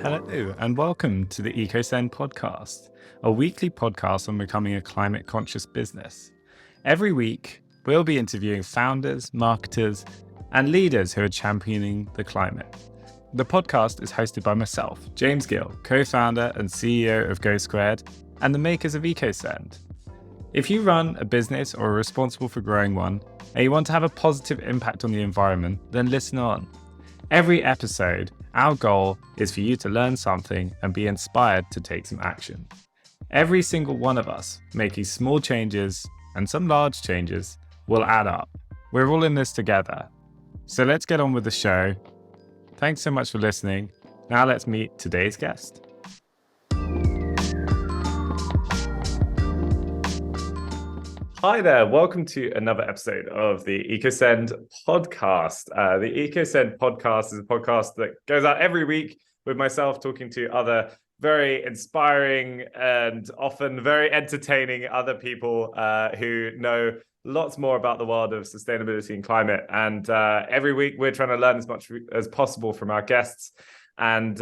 Hello, and welcome to the EcoSend Podcast, a weekly podcast on becoming a climate conscious business. Every week, we'll be interviewing founders, marketers, and leaders who are championing the climate. The podcast is hosted by myself, James Gill, co-founder and CEO of Go Squared, and the makers of EcoSend. If you run a business or are responsible for growing one, and you want to have a positive impact on the environment, then listen on. Every episode, our goal is for you to learn something and be inspired to take some action. Every single one of us making small changes and some large changes will add up. We're all in this together. So let's get on with the show. Thanks so much for listening. Now let's meet today's guest. Hi there, welcome to another episode of the EcoSend Podcast. The EcoSend Podcast is a podcast that goes out every week with myself talking to other very inspiring and often very entertaining other people who know lots more about the world of sustainability and climate. And every week we're trying to learn as much as possible from our guests. And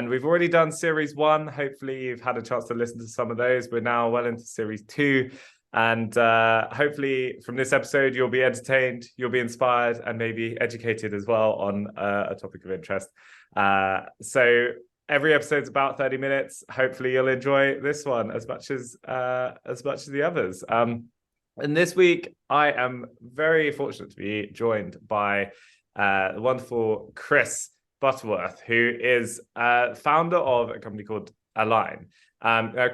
we've already done series 1. Hopefully you've had a chance to listen to some of those. We're now well into series 2. And hopefully from this episode, you'll be entertained, you'll be inspired, and maybe educated as well on a topic of interest. So every episode's about 30 minutes. Hopefully you'll enjoy this one as much as the others. And this week, I am very fortunate to be joined by the wonderful Chris Butterworth, who is founder of a company called Aline.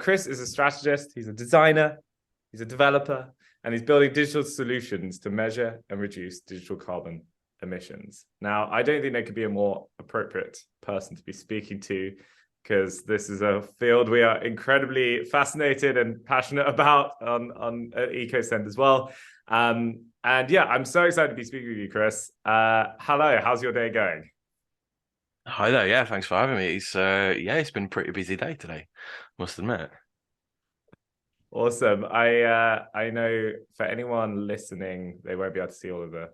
Chris is a strategist, he's a designer, he's a developer, and he's building digital solutions to measure and reduce digital carbon emissions. Now, I don't think there could be a more appropriate person to be speaking to, because this is a field we are incredibly fascinated and passionate about on EcoSend as well. And yeah, I'm so excited to be speaking with you, Chris. Hello, how's your day going? Hi there. Yeah, thanks for having me. It's been a pretty busy day today, must admit. Awesome. I know for anyone listening, they won't be able to see all of the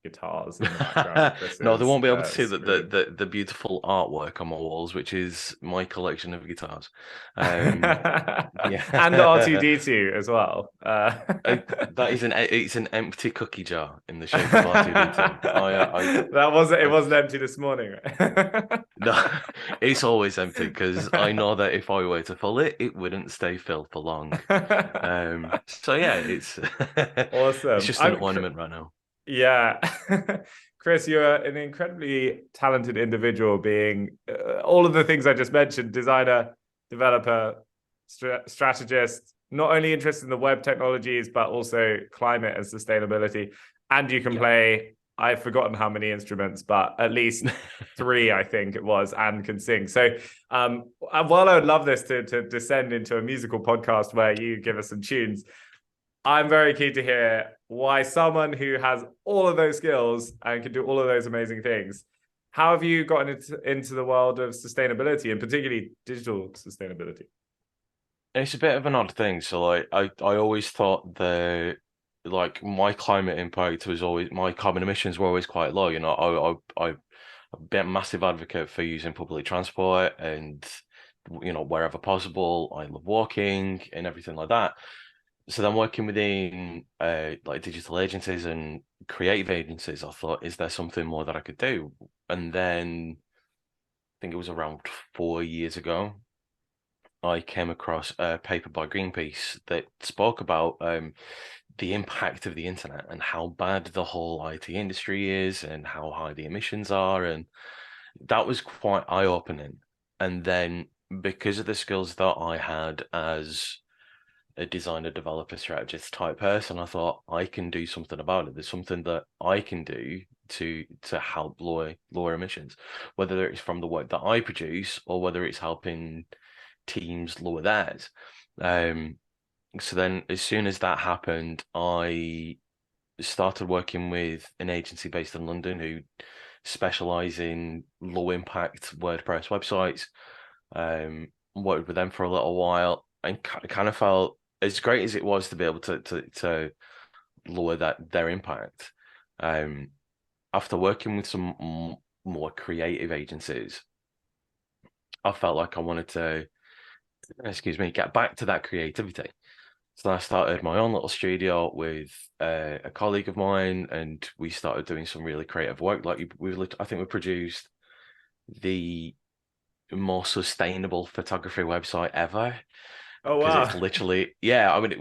guitars in the background. No, they won't be able to see the beautiful artwork on my walls, which is my collection of guitars. Yeah. And R2D2 as well. It's an empty cookie jar in the shape of R2D2. It wasn't empty this morning, right? No, it's always empty because I know that if I were to fill it, it wouldn't stay filled for long. So yeah, it's awesome. It's just an ornament right now. Yeah. Chris, you're an incredibly talented individual, being all of the things I just mentioned: designer, developer, strategist, not only interested in the web technologies, but also climate and sustainability. And you can play, I've forgotten how many instruments, but at least 3, I think it was, and can sing. So while I would love this to descend into a musical podcast where you give us some tunes, I'm very keen to hear why someone who has all of those skills and can do all of those amazing things, how have you gotten into the world of sustainability, and particularly digital sustainability? It's a bit of an odd thing. So like I always thought my climate impact was always, my carbon emissions were always quite low. You know, I've been a massive advocate for using public transport, and wherever possible, I love walking and everything like that. So then working within like digital agencies and creative agencies, I thought, is there something more that I could do? And then I think it was around 4 years ago, I came across a paper by Greenpeace that spoke about the impact of the internet and how bad the whole IT industry is and how high the emissions are. And that was quite eye-opening. And then because of the skills that I had as a designer, developer, strategist type person, I thought, I can do something about it. There's something that I can do to help lower emissions, whether it's from the work that I produce or whether it's helping teams lower theirs. So then as soon as that happened, I started working with an agency based in London who specialize in low impact WordPress websites. Worked with them for a little while and kind of felt, as great as it was to be able to lower their impact, after working with some more creative agencies, I felt like I wanted to, get back to that creativity. So I started my own little studio with a colleague of mine, and we started doing some really creative work. Like I think we produced the most sustainable photography website ever, Oh because it's wow. literally, yeah. I mean,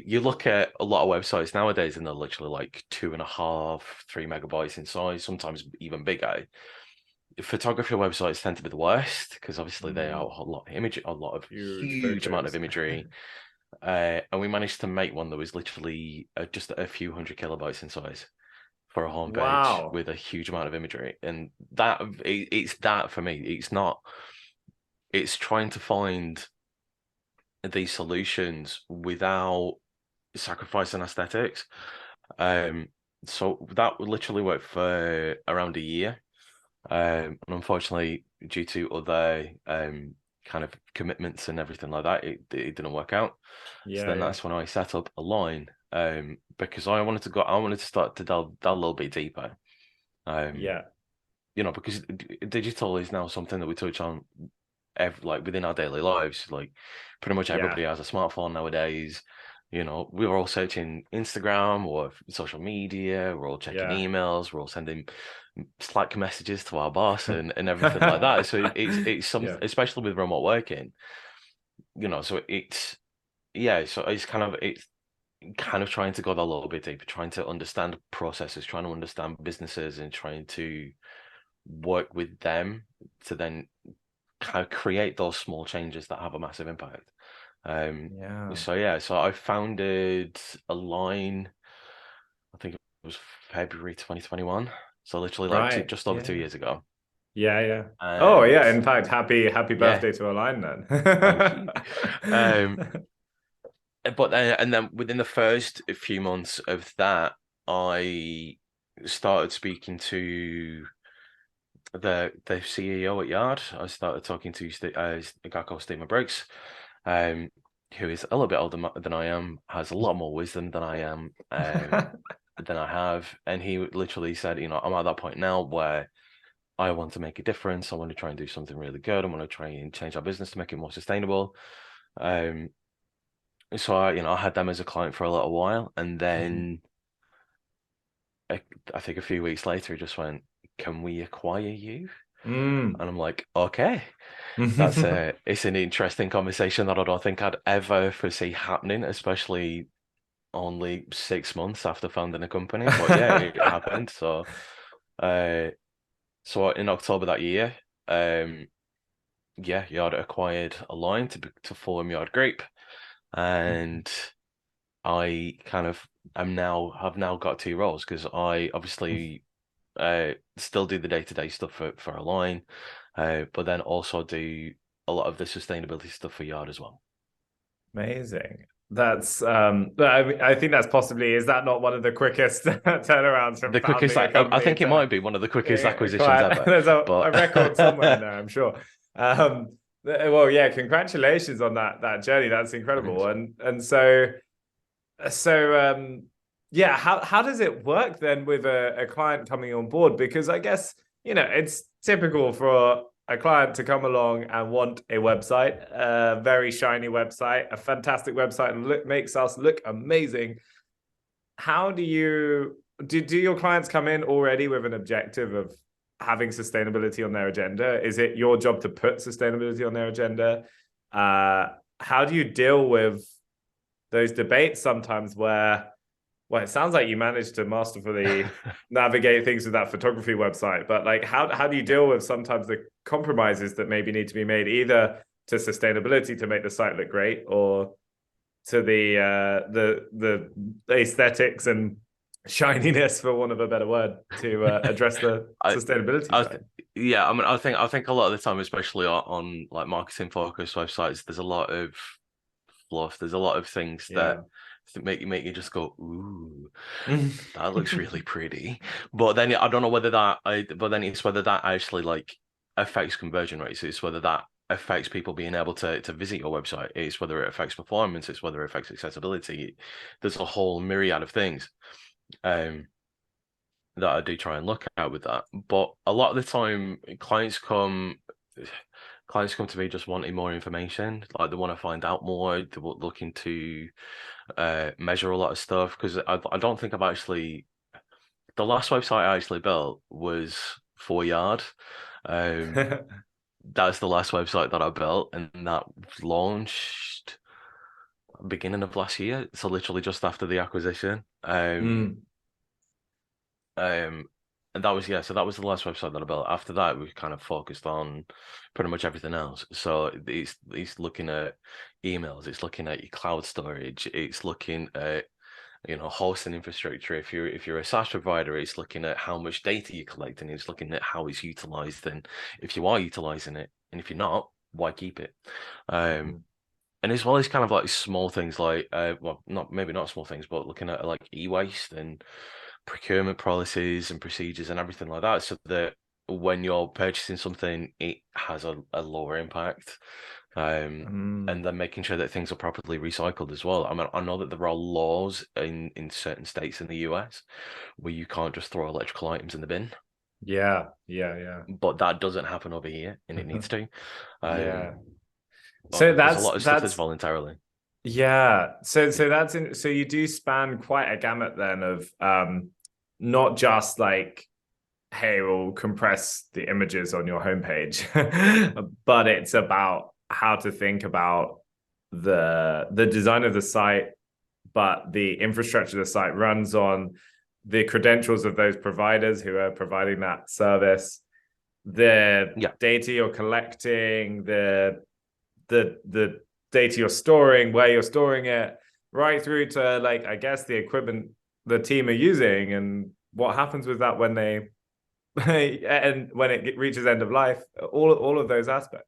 you look at a lot of websites nowadays, and they're literally like 2.5, 3 megabytes in size, sometimes even bigger. Photography websites tend to be the worst because obviously they are a lot of Huge huge amount of photos. imagery. And we managed to make one that was literally just a few hundred kilobytes in size for a homepage Wow. with a huge amount of imagery. And it's that for me. It's trying to find these solutions without sacrificing aesthetics. So that would literally work for around a year. And unfortunately, due to other kind of commitments and everything like that, it didn't work out. So Yeah, then yeah. that's when I set up Align, because I wanted to start to delve a little bit deeper. Um, Yeah. because digital is now something that we touch on like within our daily lives. Like pretty much Yeah. everybody has a smartphone nowadays. We were all searching Instagram or social media. We're all checking Yeah. emails. We're all sending Slack messages to our boss and everything like that. So it's some, Yeah. especially with remote working. So it's yeah. So it's kind of trying to go a little bit deeper, trying to understand processes, trying to understand businesses, and trying to work with them to then kind of create those small changes that have a massive impact. Um, Yeah. so I founded Align, I think it was February 2021. So literally like Right. just over Yeah. 2 years ago. Yeah, yeah. Oh, And yeah. In fact, happy yeah, birthday to Align thank you. then. Um, and then within the first few months of that, I started speaking to the CEO at Yard. I started talking to a guy called Stephen Briggs, um, who is a little bit older than I am, has a lot more wisdom than I am, than I have, and he literally said, I'm at that point now where I want to make a difference. I want to try and do something really good. I want to try and change our business to make it more sustainable. Um, so I had them as a client for a little while, and Mhm. then I think a few weeks later, he just went, "Can we acquire you?" Mm. And I'm like, "Okay." It's an interesting conversation that I don't think I'd ever foresee happening, especially only 6 months after founding a company. But yeah, it happened. Uh, so in October that year, yeah, Yard acquired a line to form Yard Group, and I kind of have now got two roles because I obviously still do the day-to-day stuff for Align, but then also do a lot of the sustainability stuff for Yard as well. Amazing. That's I think that's possibly, is that not one of the quickest turnarounds from The quickest, founding a I company think it to might be one of the quickest acquisitions client? ever, There's a but record somewhere in there, I'm sure. Well, yeah, congratulations on that journey. That's incredible. thanks. And so yeah, how does it work then with a client coming on board? Because I guess, it's typical for a client to come along and want a website, a very shiny website, a fantastic website, and makes us look amazing. How do your clients come in already with an objective of having sustainability on their agenda? Is it your job to put sustainability on their agenda? How do you deal with those debates sometimes where, well, it sounds like you managed to masterfully navigate things with that photography website, but like how do you deal with sometimes the compromises that maybe need to be made, either to sustainability to make the site look great, or to the aesthetics and shininess, for want of a better word, to address the I, sustainability I, side? yeah, I mean, I think a lot of the time, especially on like marketing focused websites, there's a lot of fluff. There's a lot of things that Yeah. make you just go, ooh, that looks really pretty. But then I don't know whether but then it's whether that actually like affects conversion rates. It's whether that affects people being able to visit your website. It's whether it affects performance. It's whether it affects accessibility. There's a whole myriad of things. Um, that I do try and look at with that. But a lot of the time, clients come clients come to me just wanting more information. Like they want to find out more. They're looking to measure a lot of stuff, because I don't think I've actually. The last website I actually built was 4Yard. Um, that's the last website that I built, and that launched beginning of last year. So literally just after the acquisition. Mm. Um, and that was, yeah, so that was the last website that I built. After that, we kind of focused on pretty much everything else. So it's looking at emails, it's looking at your cloud storage, it's looking at, you know, hosting infrastructure. If you're a SaaS provider, it's looking at how much data you're collecting, it's looking at how it's utilized, and if you are utilizing it, and if you're not, why keep it? Mhm. And as well as kind of like small things like well, not maybe not small things, but looking at like e-waste and procurement policies and procedures and everything like that, so that when you're purchasing something, it has a lower impact. And Mm. then making sure that things are properly recycled as well. I mean, I know that there are laws in certain states in the US where you can't just throw electrical items in the bin, Yeah, yeah, but that doesn't happen over here, and it yeah. needs to. Yeah. Um, So there's a lot of stuff that's that's voluntarily. yeah. So Yeah. that's so you do span quite a gamut then of not just like, hey, we'll compress the images on your homepage, but it's about how to think about the design of the site, but the infrastructure of the site runs on the credentials of those providers who are providing that service, the Yeah. data you're collecting, the data you're storing, where you're storing it, right through to, like, I guess the equipment the team are using and what happens with that when they and when it reaches end of life, all of those aspects.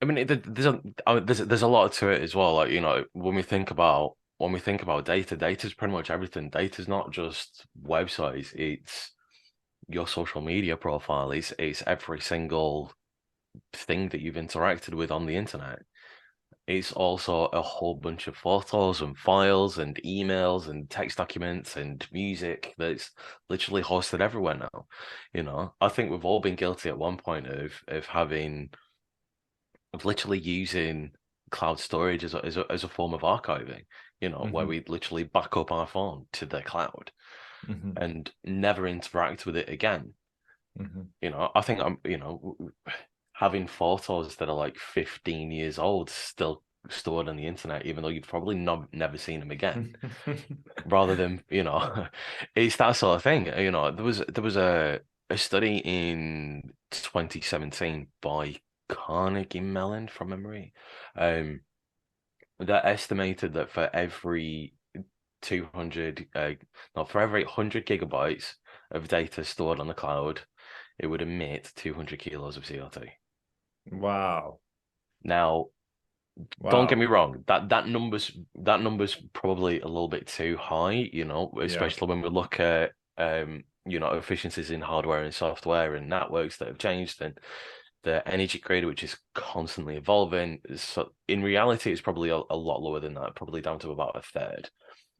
I mean, there's a lot to it as well. Like, you know, when we think about data, data is pretty much everything. Data is not just websites; it's your social media profile. It's every single thing that you've interacted with on the internet. It's also a whole bunch of photos and files and emails and text documents and music that's literally hosted everywhere now. You know, I think we've all been guilty at one point of literally using cloud storage as a form of archiving, you know, where Mm-hmm. we literally back up our phone to the cloud Mm-hmm. and never interact with it again. Mm-hmm. You know, I think you know, having photos that are like 15 years old still stored on the internet, even though you've probably never seen them again, rather than, you know, it's that sort of thing. You know, there was a study in 2017 by Carnegie Mellon from memory, um, that estimated that for every 200, no, for every 100 gigabytes of data stored on the cloud, it would emit 200 kilos of CO2. Wow. Now, don't get me Wow. wrong, that number's probably a little bit too high, you know, Yeah. especially when we look at you know, efficiencies in hardware and software and networks that have changed, and the energy grid, which is constantly evolving. So in reality, it's probably a lot lower than that, probably down to about a third.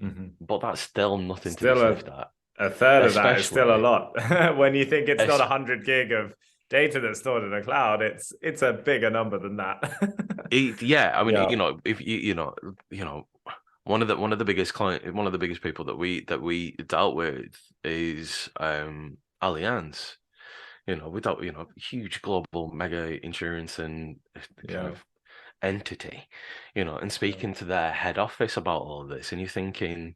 Mm-hmm. But that's still nothing to be Still sniffed at, a third of that is still a especially lot. When you think it's not es 100 gig of data that's stored in the cloud, it's a bigger number than that. yeah, I mean, Yeah. you know, if you know, one of the biggest one of the biggest people that we dealt with is Allianz. You know, without, you know, huge global mega insurance and kind Yeah. of entity, you know, and Yeah. speaking to their head office about all this, and you're thinking,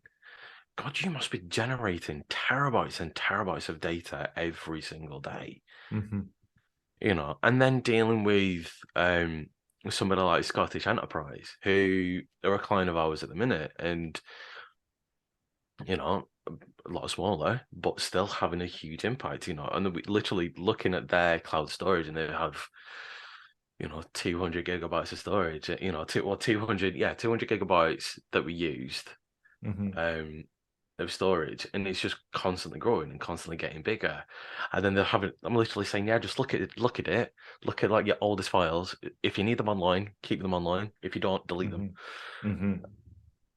God, you must be generating terabytes and terabytes of data every single day, Mm-hmm. you know, and then dealing with somebody like Scottish Enterprise, who are a client of ours at the minute, and you know, a lot smaller, but still having a huge impact, you know, and we literally looking at their cloud storage, and they have, you know, 200 gigabytes of storage, you know, 200, yeah, 200 gigabytes that we used, Mm-hmm. um, of storage, and it's just constantly growing and constantly getting bigger. And then they're having, I'm literally saying, yeah, just look at it, look at like your oldest files. If you need them online, keep them online. If you don't, delete them. Mm-hmm. Mm-hmm.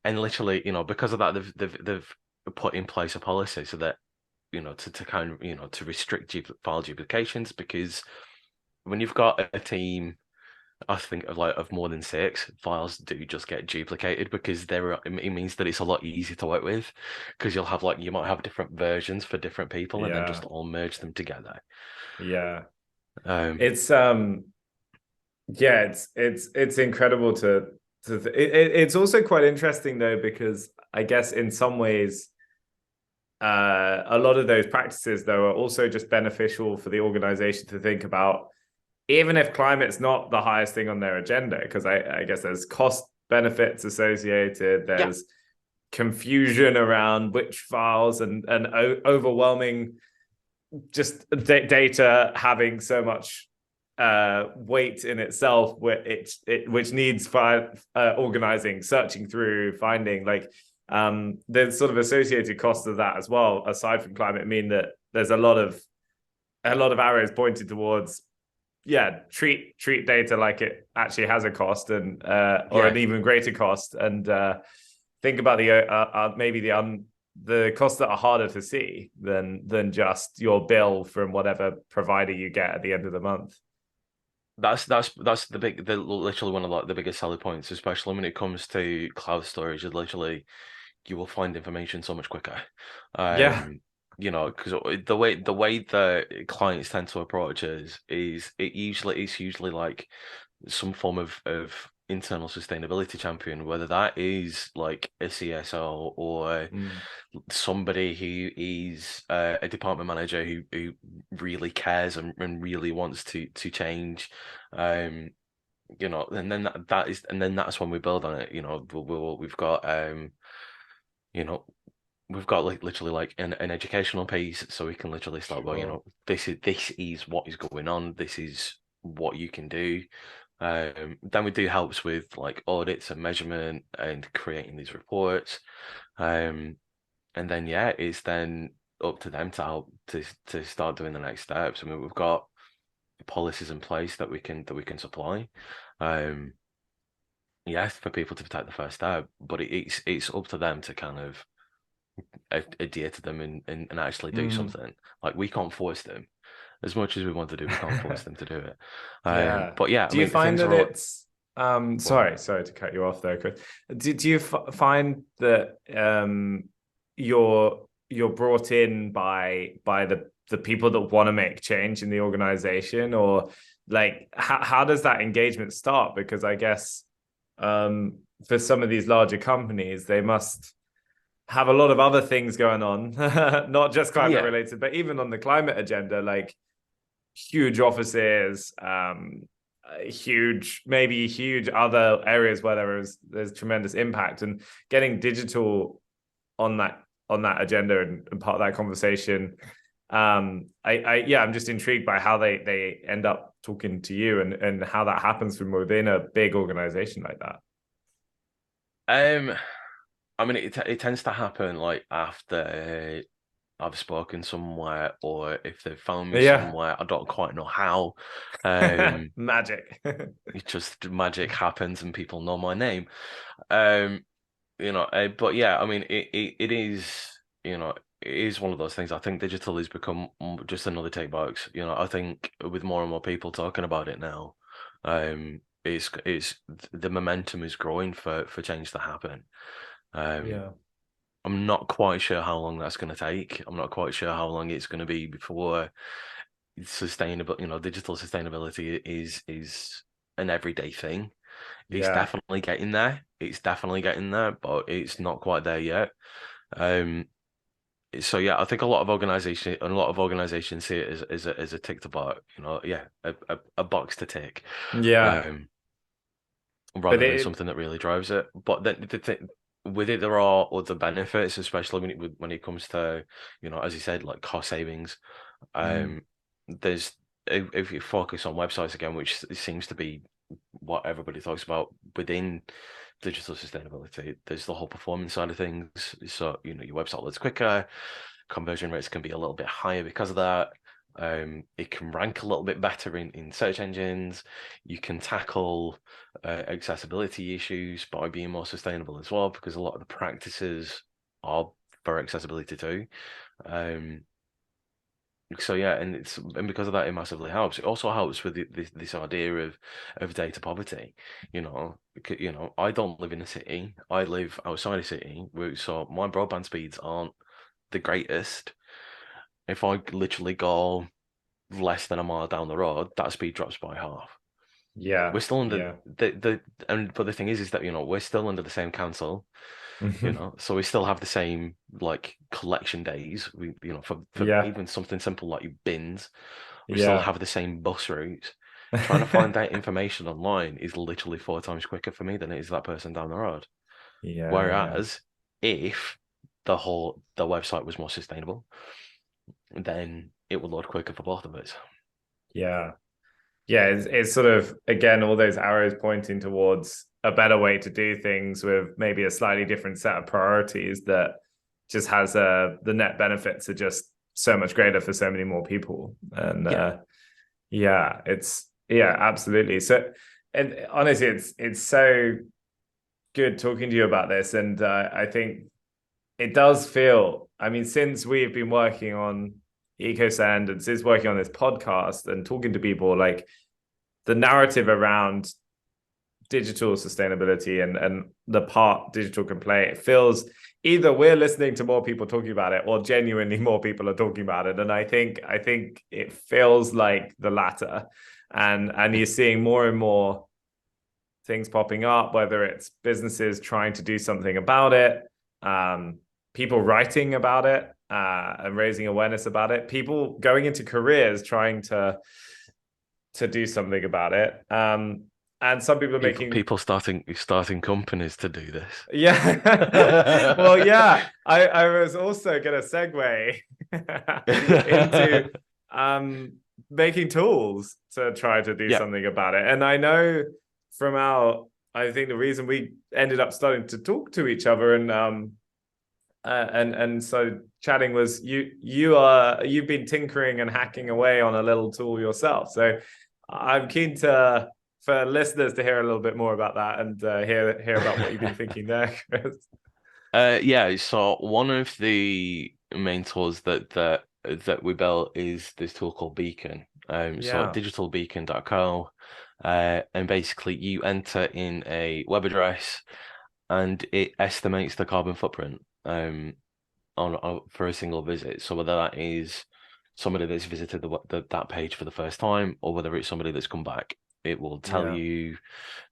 And literally, you know, because of that, they've put in place a policy so that, you know, to kind of, you know, to restrict file duplications, because when you've got a team I think of more than 6 files do just get duplicated because it means that it's a lot easier to work with, because you'll have you might have different versions for different people and then just Yeah. all merge them together. Yeah. Um, It's yeah, it's incredible it's also quite interesting though, because I guess in some ways a lot of those practices though are also just beneficial for the organization to think about, even if climate's not the highest thing on their agenda, because I guess there's cost benefits associated, yeah, there's confusion around which files, and overwhelming just data having so much weight in itself, where which needs organizing, searching through, finding, like there's sort of associated costs of that as well, aside from climate, mean that there's a lot of arrows pointed towards, yeah, treat data like it actually has a cost, and or an yeah. even greater cost, and think about maybe the costs that are harder to see than just your bill from whatever provider you get at the end of the month. That's literally one of the biggest selling points, especially when it comes to cloud storage. Is literally you will find information so much quicker. Yeah. Because the way the clients tend to approach us is it's usually like some form of internal sustainability champion, whether that is like a CSO or Mm. somebody who is a department manager who really cares and really wants to change. um and then that's when we build on it. We've got you know we've got like literally like an educational piece, so we can literally start going, Sure. this is what is going on, this is what you can do. Then we do helps with like audits and measurement and creating these reports. And then yeah, it's then up to them to help to start doing the next steps. I mean, we've got policies in place that we can supply. Um, yes, for people to take the first step, but it's up to them to kind of adhere to them and actually do Mm. something. Like we can't force them. As much as we want to do, we can't force them to do it. Yeah. But yeah, I Do you mean, find things that are all it's well. sorry to cut you off there, Chris. Do you find that you're brought in by the people that want to make change in the organization, or like how does that engagement start? Because I guess for some of these larger companies, they must have a lot of other things going on, not just climate Yeah, related, but even on the climate agenda, like huge offices, huge other areas where there's tremendous impact, and getting digital on that agenda and part of that conversation. I'm just intrigued by how they end up talking to you, and how that happens from within a big organization like that. um, I mean, it tends to happen like after I've spoken somewhere, or if they've found me Yeah. somewhere, I don't quite know how. Um, Magic. it just magic happens and people know my name. Um, but yeah, I mean, it is, it is one of those things. I think digital has become just another tick box. I think with more and more people talking about it now, it's the momentum is growing for change to happen. Um, Yeah. I'm not quite sure how long that's going to take. I'm not quite sure how long it's going to be before sustainable, digital sustainability is an everyday thing. It's Yeah. definitely getting there. It's definitely getting there, but it's not quite there yet. Um, so yeah, I think a lot of organizations see it as a tick to box, yeah, a box to tick, Yeah. um, But rather than something that really drives it. But then with it, there are other benefits, especially when it comes to, as you said, like cost savings. mm, Um, there's if you focus on websites again, which seems to be what everybody talks about within digital sustainability, there's the whole performance side of things. So, your website loads quicker, conversion rates can be a little bit higher because of that. It can rank a little bit better in search engines. You can tackle accessibility issues by being more sustainable as well, because a lot of the practices are for accessibility too. Um, So yeah, and because of that, it massively helps. It also helps with this idea of data poverty. I don't live in a city. I live outside a city, so my broadband speeds aren't the greatest. If I literally go less than a mile down the road, that speed drops by half. Yeah, We're still under yeah. but the thing is that we're still under the same council. So we still have the same like collection days. We, for Yeah, even something simple like bins, we still yeah. have the same bus routes. Trying to find that information online is literally 4 times quicker for me than it is that person down the road. Yeah, yeah. Whereas if the website was more sustainable, then it would load quicker for both of us. Yeah. Yeah, it's sort of, again, all those arrows pointing towards a better way to do things with maybe a slightly different set of priorities that just has the net benefits are just so much greater for so many more people. And Yeah. yeah, absolutely. So, and honestly, it's so good talking to you about this. And I think it does feel, I mean, since we've been working on EcoSend and since working on this podcast and talking to people, like the narrative around digital sustainability and the part digital can play, it feels either we're listening to more people talking about it or genuinely more people are talking about it. And I think it feels like the latter. And you're seeing more and more things popping up, whether it's businesses trying to do something about it, people writing about it, and raising awareness about it, people going into careers trying to do something about it. And some people are making, People starting companies to do this. yeah. Well, yeah, I was also gonna segue into making tools to try to do Yeah. something about it. And I know from I think the reason we ended up starting to talk to each other and so chatting was you've been tinkering and hacking away on a little tool yourself. So I'm keen for listeners to hear a little bit more about that and hear about what you've been thinking there, Chris. Yeah, so one of the main tools that we built is this tool called Beacon. So Yeah, digitalbeacon.co, and basically you enter in a web address and it estimates the carbon footprint on for a single visit. So whether that is somebody that's visited that page for the first time or whether it's somebody that's come back, it will tell yeah, you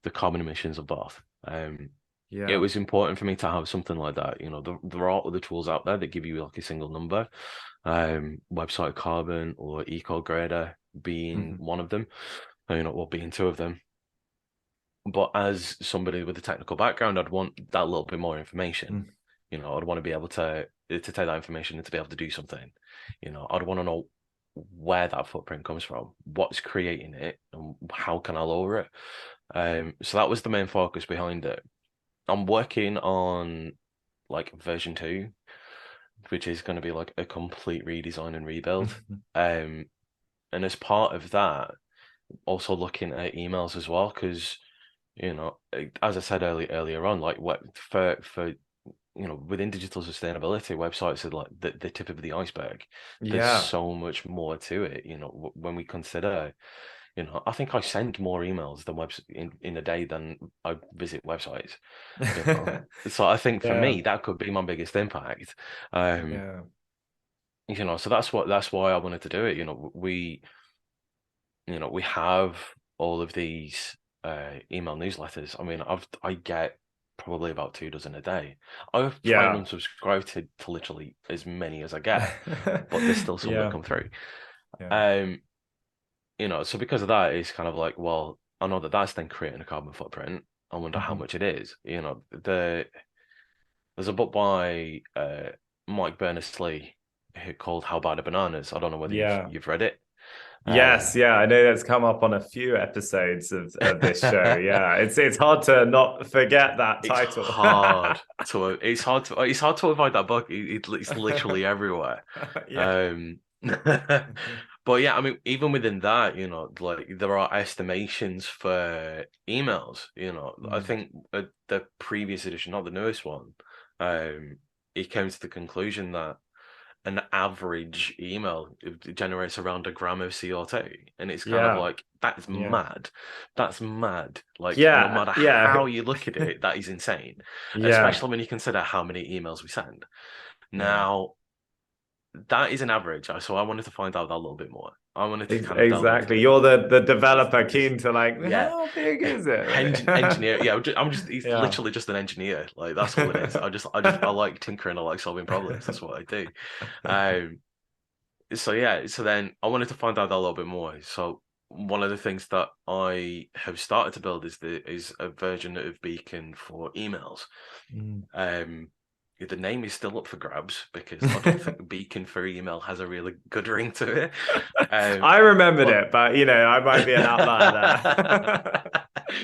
the carbon emissions of both. It yeah. was important for me to have something like that. There are other tools out there that give you like a single number, website carbon or eco grader being Mhm. one of them, or being two of them. But as somebody with a technical background, I'd want that little bit more information. Mhm. I'd want to be able to take that information and to be able to do something. I'd want to know where that footprint comes from, what's creating it, and how can I lower it. So that was the main focus behind it. I'm working on like version 2, which is going to be like a complete redesign and rebuild. Um, and as part of that, also looking at emails as well, because as I said earlier on, like what for within digital sustainability, websites are like the tip of the iceberg. There's Yeah. so much more to it. When we consider, I think I send more emails than webs in a day than I visit websites. So I think for Yeah. me that could be my biggest impact. Um, Yeah. so that's why I wanted to do it. We have all of these email newsletters. I mean, I get probably about 2 dozen a day. I try and Yeah. unsubscribe to literally as many as I get, but there's still some that Yeah. come through. Yeah. Um, so because of that, it's kind of like, well, I know that that's then creating a carbon footprint. I wonder how Mhm. much it is. There's a book by Mike Berners-Lee called How Bad Are Bananas? I don't know whether you've Yeah. you've read it. Yes, yeah, I know that's come up on a few episodes of this show. Yeah, it's hard to not forget that It's title. hard it's hard to avoid that book. It's literally everywhere. Yeah. Um, but yeah, I mean, even within that, like there are estimations for emails. I Mm. think the previous edition, not the newest one, it came to the conclusion that an average email generates around a gram of CO2, and it's kind of Yeah. like, that's Yeah. mad. That's mad. Like, no Yeah. matter Yeah. how you look at it, that is insane, Yeah. especially when you consider how many emails we send. Yeah. Now, that is an average, so I wanted to find out that a little bit more. I wanted to kind of delve into Exactly. it. You're the developer Because keen to like, yeah, how big is it? engineer. Yeah, he's Yeah. literally just an engineer. Like, that's all it is. I like tinkering. I like solving problems. That's what I do. Um, so yeah, so then I wanted to find out that a little bit more. So one of the things that I have started to build is a version of Beacon for emails. Mm. The name is still up for grabs because I don't think Beacon for email has a really good ring to it. I remembered But it, but I might be an outlier there.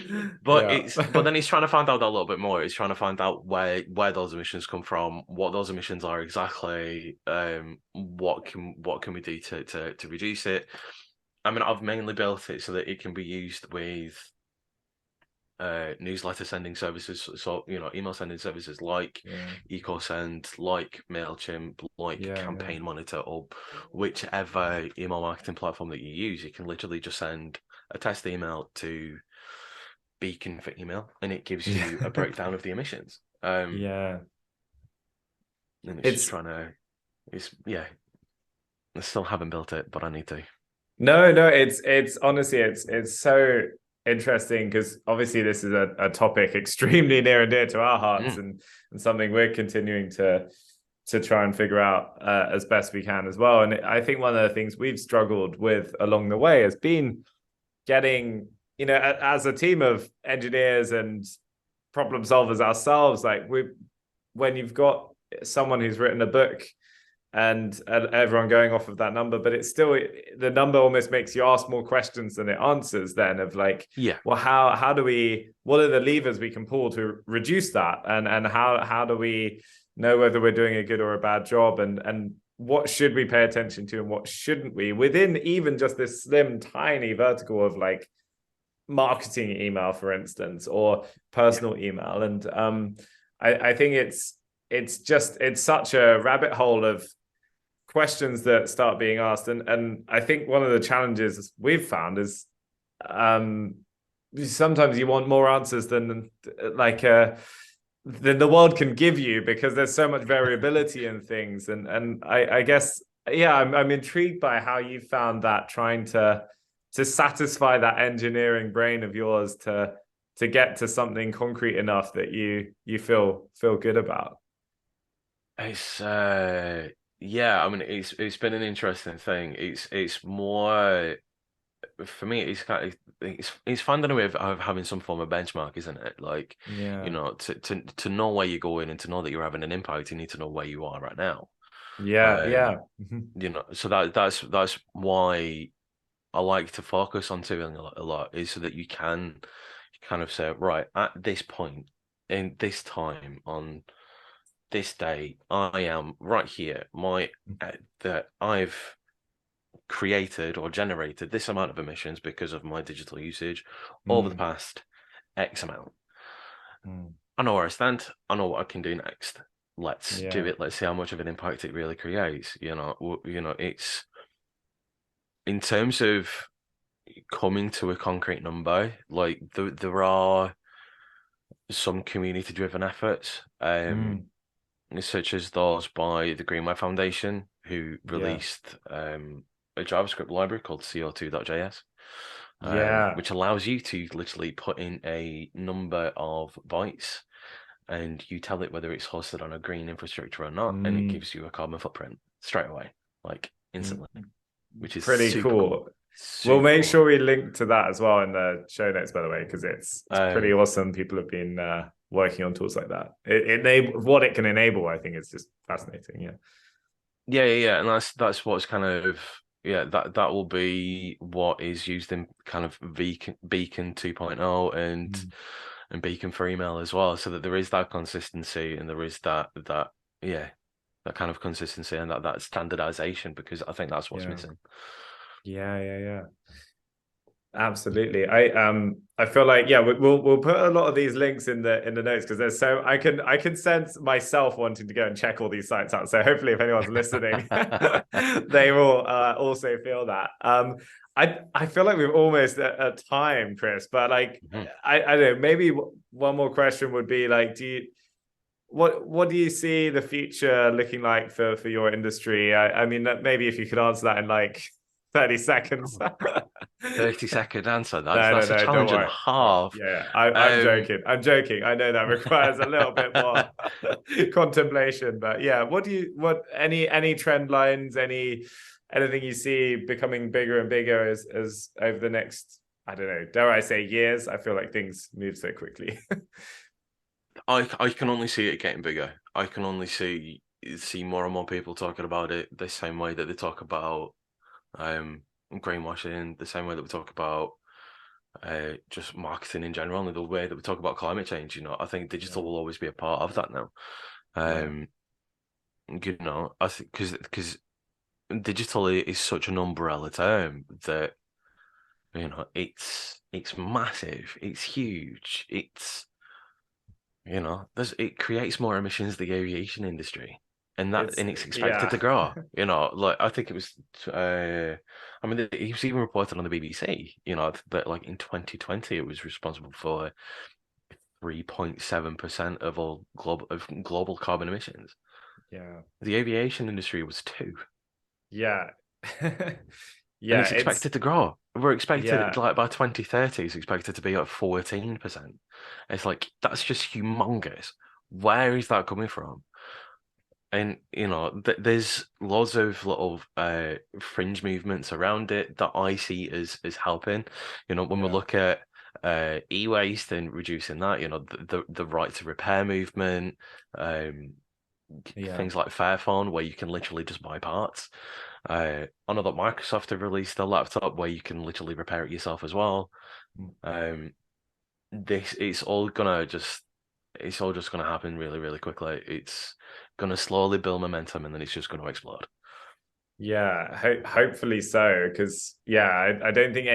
Yeah. but then he's trying to find out a little bit more. He's trying to find out where those emissions come from, what those emissions are exactly, what can we do to reduce it. I mean, I've mainly built it so that it can be used with newsletter sending services, so email sending services like EcoSend, like MailChimp, like Campaign Monitor, or whichever email marketing platform that you use. You can literally just send a test email to Beacon for email, and it gives you a breakdown of the emissions. Yeah. And it's just trying to, I still haven't built it, but I need to. No, it's honestly it's so interesting because obviously this is a topic extremely near and dear to our hearts, and something we're continuing to try and figure out as best we can as well. And I think one of the things we've struggled with along the way has been getting, as a team of engineers and problem solvers ourselves, like when you've got someone who's written a book and everyone going off of that number, but it's still, the number almost makes you ask more questions than it answers then, of like, well, how do we, what are the levers we can pull to reduce that, and how do we know whether we're doing a good or a bad job, and what should we pay attention to and what shouldn't we, within even just this slim tiny vertical of like marketing email, for instance, or personal email. And I think it's such a rabbit hole of questions that start being asked, and I think one of the challenges we've found is sometimes you want more answers than the world can give you, because there's so much variability in things, and I guess I'm intrigued by how you found that, trying to satisfy that engineering brain of yours to get to something concrete enough that you feel good about. It's I mean, it's been an interesting thing. It's more, for me, it's kind of, it's finding a way of having some form of benchmark, isn't it? Like, to know where you're going and to know that you're having an impact, you need to know where you are right now. So that's why I like to focus on tooling a lot, is so that you can kind of say, right, at this point in this time on this day, I am right here. That I've created or generated this amount of emissions because of my digital usage over the past X amount. I know where I stand. I know what I can do next. Let's do it. Let's see how much of an impact it really creates. It's, in terms of coming to a concrete number, like there are some community driven efforts, such as those by the Greenway Foundation, who released a JavaScript library called co2.js, which allows you to literally put in a number of bytes, and you tell it whether it's hosted on a green infrastructure or not, and it gives you a carbon footprint straight away, like instantly, which is pretty super cool. Super we'll make cool. sure we link to that as well in the show notes, by the way, because it's pretty awesome. People have been working on tools like that. What it can enable, I think, is just fascinating. And that's what's kind of that will be what is used in kind of Beacon 2.0 and Beacon for email as well, so that there is that consistency and there is that kind of consistency and that standardization, because I think that's what's missing. Absolutely. I feel like, yeah, we'll put a lot of these links in the notes, because there's so I can sense myself wanting to go and check all these sites out. So hopefully if anyone's listening, they will also feel that. I feel like we're almost at time, Chris, but like Mhm. I don't know, maybe one more question would be like, what do you see the future looking like for your industry? I mean, maybe if you could answer that in like 30 seconds. 30-second answer. No, That's a no, don't challenge and a worry. Don't worry. half. Yeah, I'm Um, joking. I'm joking. I know that requires a little bit more contemplation, but yeah, any trend lines, anything you see becoming bigger and bigger as over the next, I don't know, dare I say years? I feel like things move so quickly. I can only see it getting bigger. I can only see more and more people talking about it the same way that they talk about greenwashing, the same way that we talk about just marketing in general, and the way that we talk about climate change. I think digital Yeah, will always be a part of that now. yeah, Um, I think because digital is such an umbrella term that it's massive, it's huge, it creates more emissions the aviation industry, it's and it's expected yeah, to grow. Like I think it was, I mean, it was even reported on the BBC. That like in 2020 it was responsible for 3.7% of all global carbon emissions. yeah, The aviation industry was 2, yeah, and yeah. it's It's expected to grow. We're expected, yeah, like, by 2030, it's expected to be at 14%. It's like that's just humongous. Where is that coming from? And there's lots of little fringe movements around it that I see as helping. When we yeah, look at e-waste and reducing that, the right to repair movement, um, yeah, things like Fairphone, where you can literally just buy parts. I know that Microsoft have released a laptop where you can literally repair it yourself as well. Um, this it's all just gonna happen really, really quickly. It's gonna slowly build momentum, and then it's just gonna explode. yeah. Hopefully so, because yeah, I don't think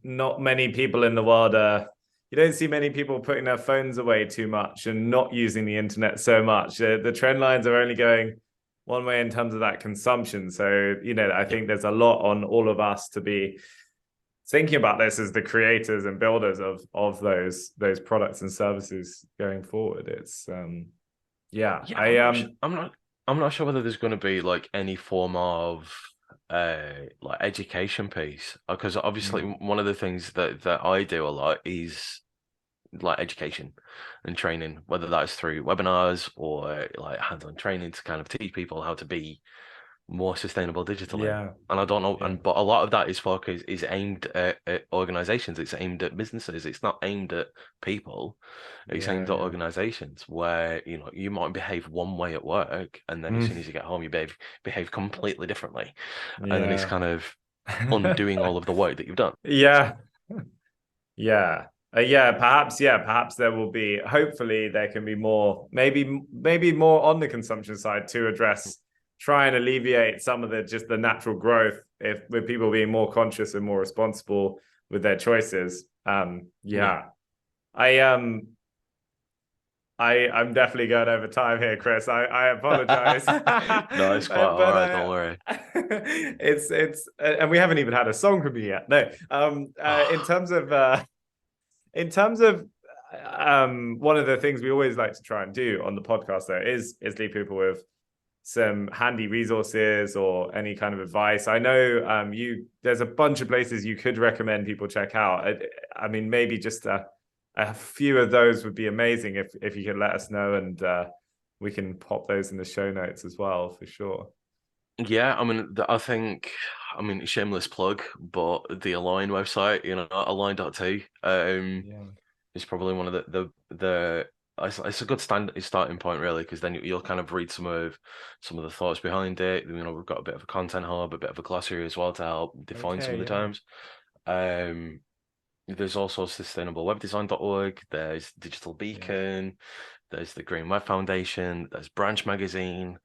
not many people in the world are. You don't see many people putting their phones away too much and not using the internet so much. The trend lines are only going one way in terms of that consumption. So, I Yeah, think there's a lot on all of us to be thinking about this as the creators and builders of those products and services going forward. It's yeah, yeah. I'm not sure whether there's gonna be like any form of like education piece, because obviously mm, one of the things that I do a lot is like education and training, whether that's through webinars or like hands-on training to kind of teach people how to be more sustainable digitally. yeah, And I don't know, yeah, but a lot of that is aimed at organizations. It's aimed at businesses. It's not aimed at people. It's aimed at yeah, organizations where you might behave one way at work, and then as mm, soon as you get home, you behave completely differently, and then it's yeah. kind of undoing all of the work that you've done. Yeah, yeah, perhaps there will be. Hopefully, there can be more. Maybe more on the consumption side to try and alleviate some of the natural growth, if with people being more conscious and more responsible with their choices. Yeah. Yeah, I I'm definitely going over time here, Chris. I apologize, No, it's quite all but right. Don't worry. it's and we haven't even had a song from you yet. No, in terms of one of the things we always like to try and do on the podcast though is leave people with some handy resources or any kind of advice. I know there's a bunch of places you could recommend people check out. I mean, maybe just a few of those would be amazing if you could let us know, and we can pop those in the show notes as well for sure. Yeah, I mean, I mean, shameless plug, but the Align website, Align.to, Yeah. is probably one of it's a good starting point really, because then you'll kind of read some of the thoughts behind it. We've got a bit of a content hub, a bit of a glossary as well to help define some of Okay. the Yeah. terms. Um, there's also sustainablewebdesign.org. There's Digital Yeah. Beacon. There's the Green Web Foundation. There's Branch Magazine.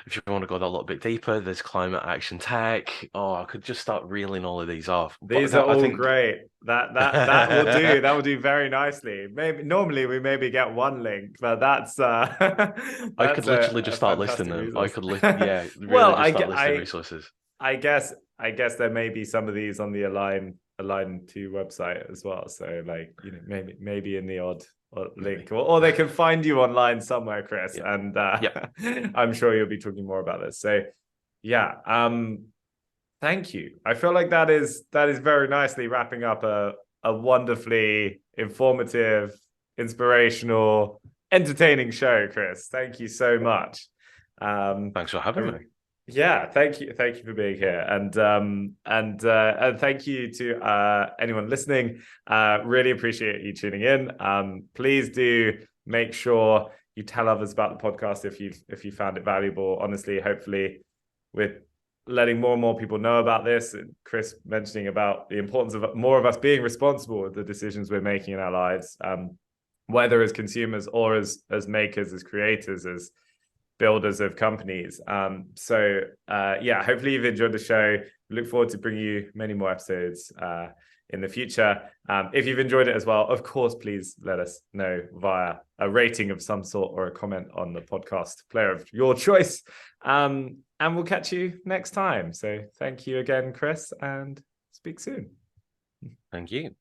if you want to go a little bit deeper, there's climate action tech. Oh, I could just start reeling all of these off. But These are I all think great. That will do. That will do very nicely. Maybe normally we maybe get one link, but that's I could that's a, literally a just start listing fantastic them. I resource. could yeah, Well, really just start listing resources. I guess there may be some of these on the Aline.to website as well. So like, you know, maybe in the odd link, or they can find you online somewhere, Chris. Yeah. And Yeah. I'm sure you'll be talking more about this. So yeah, thank you. I feel like that is very nicely wrapping up a wonderfully informative, inspirational, entertaining show, Chris. Thank you so much. Thanks for having me. Yeah, thank you for being here, and thank you to anyone listening. Really appreciate you tuning in. Please do make sure you tell others about the podcast if you found it valuable. Honestly, hopefully, with letting more and more people know about this, and Chris mentioning about the importance of more of us being responsible with the decisions we're making in our lives, whether as consumers or as makers, as creators, as builders of companies. Yeah, hopefully you've enjoyed the show. We look forward to bringing you many more episodes in the future. If you've enjoyed it as well, of course, please let us know via a rating of some sort or a comment on the podcast player of your choice. And we'll catch you next time. So thank you again, Chris, and speak soon. Thank you.